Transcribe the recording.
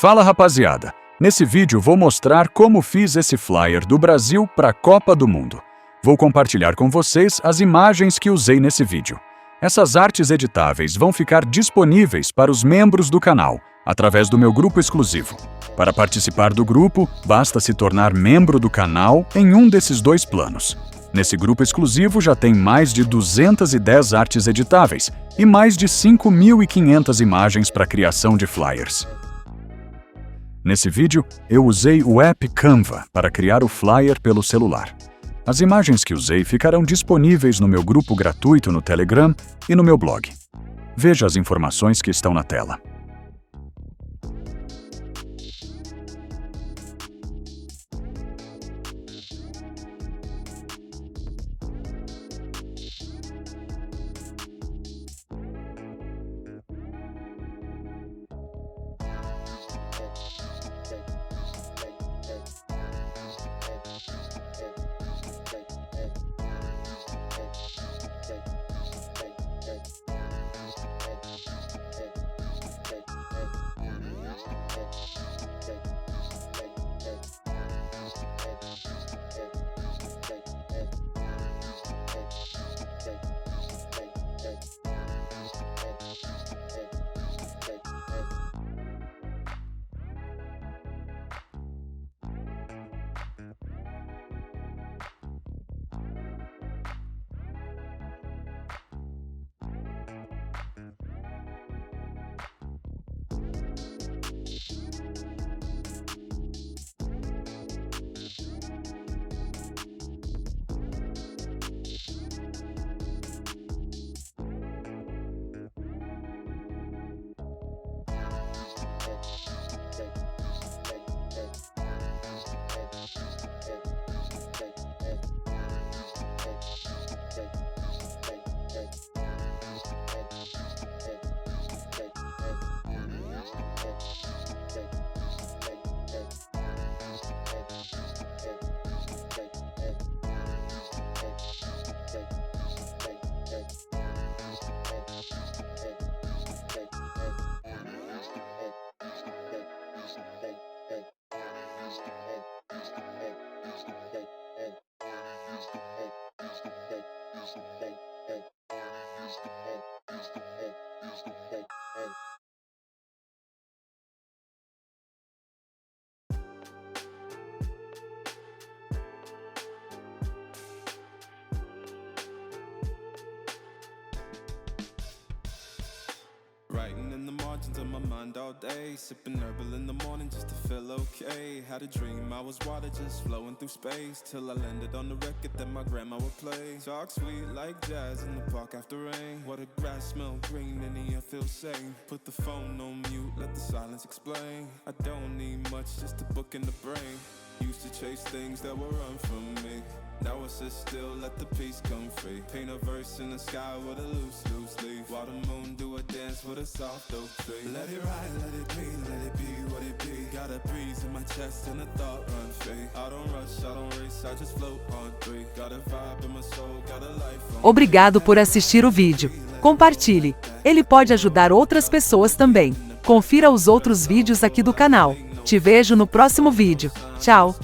Fala rapaziada, nesse vídeo vou mostrar como fiz esse flyer do Brasil para a Copa do Mundo. Vou compartilhar com vocês as imagens que usei nesse vídeo. Essas artes editáveis vão ficar disponíveis para os membros do canal, através do meu grupo exclusivo. Para participar do grupo, basta se tornar membro do canal em um desses dois planos. Nesse grupo exclusivo já tem mais de 210 artes editáveis e mais de 5.500 imagens para criação de flyers. Nesse vídeo, eu usei o app Canva para criar o flyer pelo celular. As imagens que usei ficarão disponíveis no meu grupo gratuito no Telegram e no meu blog. Veja as informações que estão na tela. Writing in the margins of my mind all day, sipping herbal in the morning just to feel okay. Had a dream I was water just flowing through space, till I landed on the record that my grandma would play. Talk sweet like jazz in the park after rain. What a grass smell green and the air feels sane. Put the phone on mute, let the silence explain. I don't need much, just a book in the brain. Used to chase things that were run from me. Now I sit still, let the peace come free. Paint a verse in the sky with a loose leaf. While the moon do a dance with a soft oak tree. Let it ride, let it be what it be. Got a breeze in my chest and a thought run free. I don't rush, I don't race, I just float on three. Got a vibe in my soul, got a life on. Obrigado por assistir o vídeo. Compartilhe. Ele pode ajudar outras pessoas também. Confira os outros vídeos aqui do canal. Te vejo no próximo vídeo. Tchau!